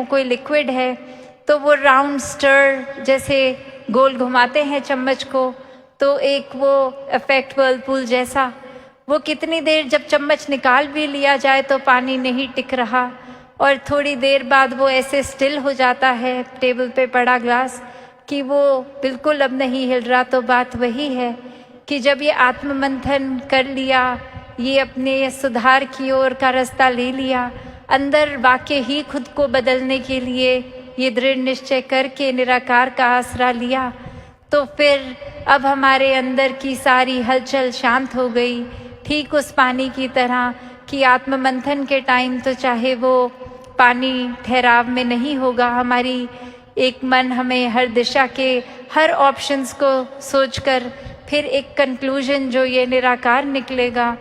कोई लिक्विड है तो वो राउंड स्टर जैसे गोल घुमाते हैं चम्मच को, तो एक वो इफेक्ट व्हर्लपूल जैसा, वो कितनी देर जब चम्मच निकाल भी लिया जाए तो पानी नहीं टिक रहा, और थोड़ी देर बाद वो ऐसे स्टिल हो जाता है टेबल पे पड़ा ग्लास कि वो बिल्कुल अब नहीं हिल रहा। तो बात वही है कि जब ये आत्ममंथन कर लिया, ये अपने सुधार की ओर का रास्ता ले लिया, अंदर वाकई ही खुद को बदलने के लिए ये दृढ़ निश्चय करके निराकार का आसरा लिया, तो फिर अब हमारे अंदर की सारी हलचल शांत हो गई। ठीक उस पानी की तरह कि आत्ममंथन के टाइम तो चाहे वो पानी ठहराव में नहीं होगा, हमारी एक मन हमें हर दिशा के हर ऑप्शंस को सोचकर फिर एक कंक्लूजन जो ये निराकार निकलेगा,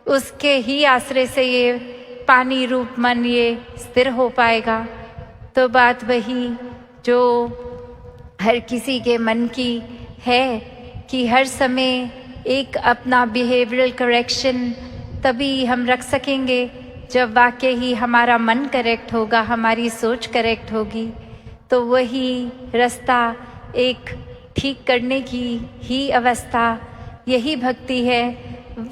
उसके ही आश्रय से ये पानी रूप मन ये स्थिर हो पाएगा। तो बात वही जो हर किसी के मन की है कि हर समय एक अपना बिहेवियरल करेक्शन तभी हम रख सकेंगे जब वाकई ही हमारा मन करेक्ट होगा, हमारी सोच करेक्ट होगी। तो वही रास्ता एक ठीक करने की ही अवस्था, यही भक्ति है।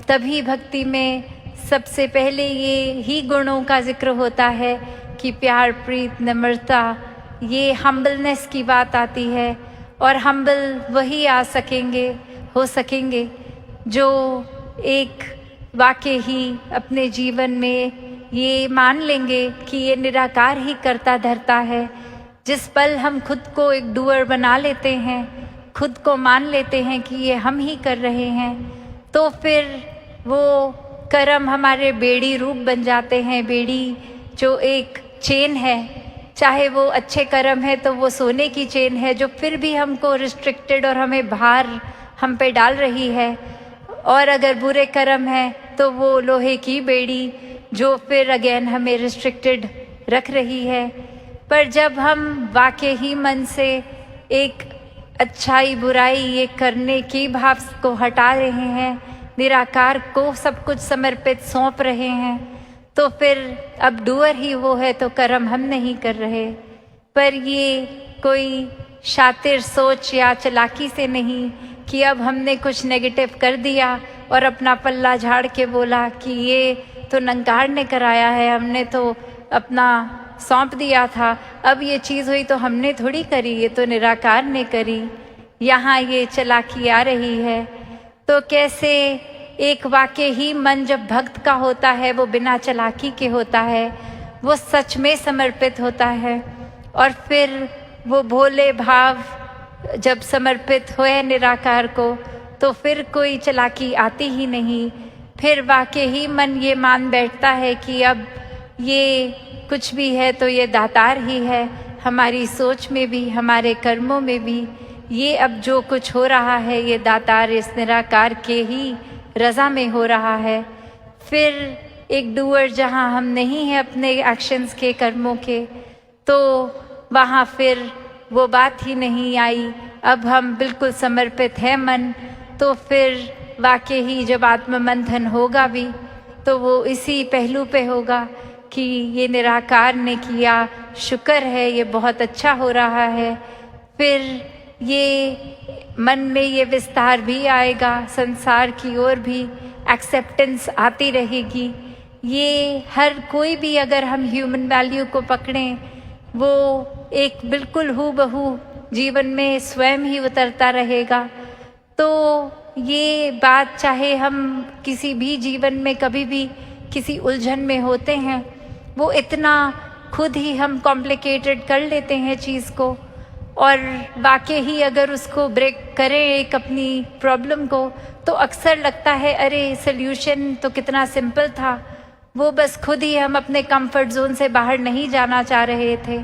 तभी भक्ति में सबसे पहले ये ही गुणों का जिक्र होता है कि प्यार, प्रीत, नम्रता, ये हम्बलनेस की बात आती है। और हम्बल वही हो सकेंगे जो एक वाकई ही अपने जीवन में ये मान लेंगे कि ये निराकार ही करता धरता है। जिस पल हम खुद को एक डूअर बना लेते हैं, खुद को मान लेते हैं कि ये हम ही कर रहे हैं, तो फिर वो कर्म हमारे बेड़ी रूप बन जाते हैं। बेड़ी जो एक चेन है, चाहे वो अच्छे कर्म है तो वो सोने की चेन है जो फिर भी हमको रिस्ट्रिक्टेड और हमें भार हम पे डाल रही है, और अगर बुरे कर्म है तो वो लोहे की बेड़ी जो फिर अगेन हमें रिस्ट्रिक्टेड रख रही है। पर जब हम वाकई ही मन से एक अच्छाई बुराई ये करने की भाव को हटा रहे हैं, निराकार को सब कुछ समर्पित सौंप रहे हैं, तो फिर अब डूअर ही वो है तो कर्म हम नहीं कर रहे। पर ये कोई शातिर सोच या चालाकी से नहीं कि अब हमने कुछ नेगेटिव कर दिया और अपना पल्ला झाड़ के बोला कि ये तो नंगार ने कराया है, हमने तो अपना सौंप दिया था, अब ये चीज़ हुई तो हमने थोड़ी करी, ये तो निराकार ने करी। यहाँ ये चालाकी आ रही है। तो कैसे एक वाकई ही मन जब भक्त का होता है वो बिना चालाकी के होता है, वो सच में समर्पित होता है, और फिर वो भोले भाव जब समर्पित हुए निराकार को तो फिर कोई चालाकी आती ही नहीं। फिर वाकई ही मन ये मान बैठता है कि अब ये कुछ भी है तो ये दातार ही है, हमारी सोच में भी हमारे कर्मों में भी ये अब जो कुछ हो रहा है ये दातार इस निराकार के ही रज़ा में हो रहा है। फिर एक डूअर जहाँ हम नहीं हैं अपने एक्शंस के, कर्मों के, तो वहाँ फिर वो बात ही नहीं आई। अब हम बिल्कुल समर्पित हैं मन, तो फिर वाकई ही जब आत्ममंथन होगा भी तो वो इसी पहलू पे होगा कि ये निराकार ने किया, शुक्र है, ये बहुत अच्छा हो रहा है। फिर ये मन में ये विस्तार भी आएगा, संसार की ओर भी एक्सेप्टेंस आती रहेगी। ये हर कोई भी अगर हम ह्यूमन वैल्यू को पकड़ें, वो एक बिल्कुल हूबहू जीवन में स्वयं ही उतरता रहेगा। तो ये बात चाहे हम किसी भी जीवन में कभी भी किसी उलझन में होते हैं, वो इतना खुद ही हम कॉम्प्लिकेटेड कर लेते हैं चीज़ को, और वाकई ही अगर उसको ब्रेक करें एक अपनी प्रॉब्लम को, तो अक्सर लगता है अरे सल्यूशन तो कितना सिंपल था, वो बस खुद ही हम अपने कंफर्ट जोन से बाहर नहीं जाना चाह रहे थे।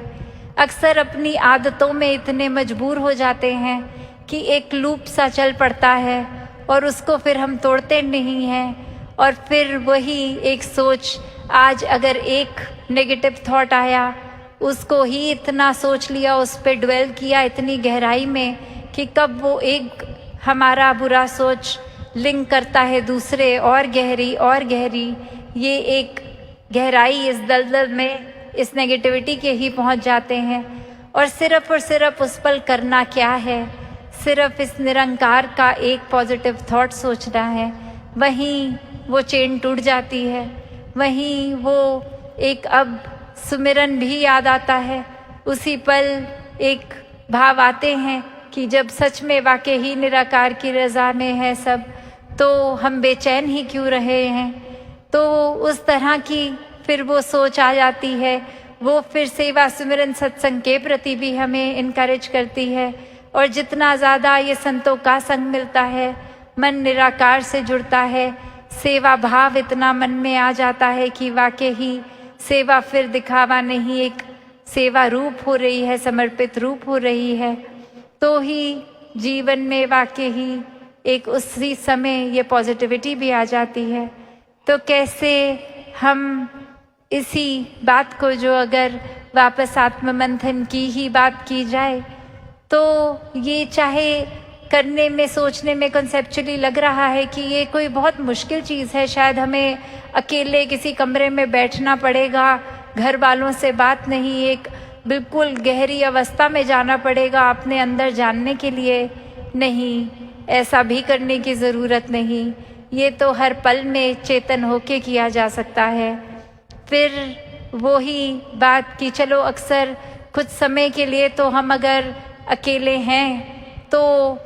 अक्सर अपनी आदतों में इतने मजबूर हो जाते हैं कि एक लूप सा चल पड़ता है और उसको फिर हम तोड़ते नहीं हैं, और फिर वही एक सोच, आज अगर एक नेगेटिव थॉट आया, उसको ही इतना सोच लिया, उस पर ड्वेल किया इतनी गहराई में कि कब वो एक हमारा बुरा सोच लिंक करता है दूसरे और गहरी, ये एक गहराई इस दलदल में इस नेगेटिविटी के ही पहुंच जाते हैं। और सिर्फ उस पल करना क्या है, सिर्फ इस निरंकार का एक पॉजिटिव थॉट सोचना है, वहीं वो चेन टूट जाती है, वहीं वो एक अब सुमिरन भी याद आता है। उसी पल एक भाव आते हैं कि जब सच में वाकई ही निराकार की रज़ा में है सब, तो हम बेचैन ही क्यों रहे हैं। तो उस तरह की फिर वो सोच आ जाती है। वो फिर सेवा सुमिरन सत्संग के प्रति भी हमें इनकरेज करती है। और जितना ज़्यादा ये संतों का संग मिलता है, मन निराकार से जुड़ता है, सेवा भाव इतना मन में आ जाता है कि वाकई ही सेवा फिर दिखावा नहीं, एक सेवा रूप हो रही है, समर्पित रूप हो रही है। तो ही जीवन में वाकई ही एक उसी समय ये पॉजिटिविटी भी आ जाती है। तो कैसे हम इसी बात को, जो अगर वापस आत्ममंथन की ही बात की जाए, तो ये चाहे करने में, सोचने में कॉन्सेप्चुअली लग रहा है कि ये कोई बहुत मुश्किल चीज़ है, शायद हमें अकेले किसी कमरे में बैठना पड़ेगा, घर वालों से बात नहीं, एक बिल्कुल गहरी अवस्था में जाना पड़ेगा अपने अंदर जानने के लिए। नहीं, ऐसा भी करने की ज़रूरत नहीं, ये तो हर पल में चेतन होके किया जा सकता है। फिर वो ही बात कि चलो अक्सर कुछ समय के लिए तो हम अगर अकेले हैं तो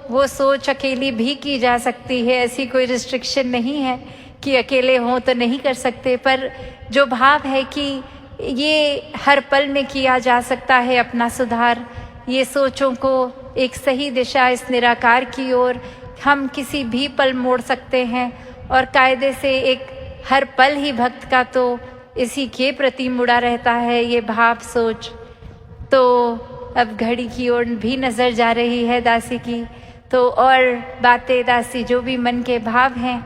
वो सोच अकेली भी की जा सकती है, ऐसी कोई रिस्ट्रिक्शन नहीं है कि अकेले हों तो नहीं कर सकते। पर जो भाव है कि ये हर पल में किया जा सकता है अपना सुधार, ये सोचों को एक सही दिशा इस निराकार की ओर हम किसी भी पल मोड़ सकते हैं। और कायदे से एक हर पल ही भक्त का तो इसी के प्रति मुड़ा रहता है ये भाव सोच। तो अब घड़ी की ओर भी नज़र जा रही है दासी की, तो और बातें दासी जो भी मन के भाव हैं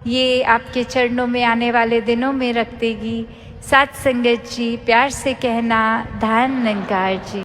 ये आपके चरणों में आने वाले दिनों में रख देगी। साथ संगत जी, प्यार से कहना, धन निरंकार जी।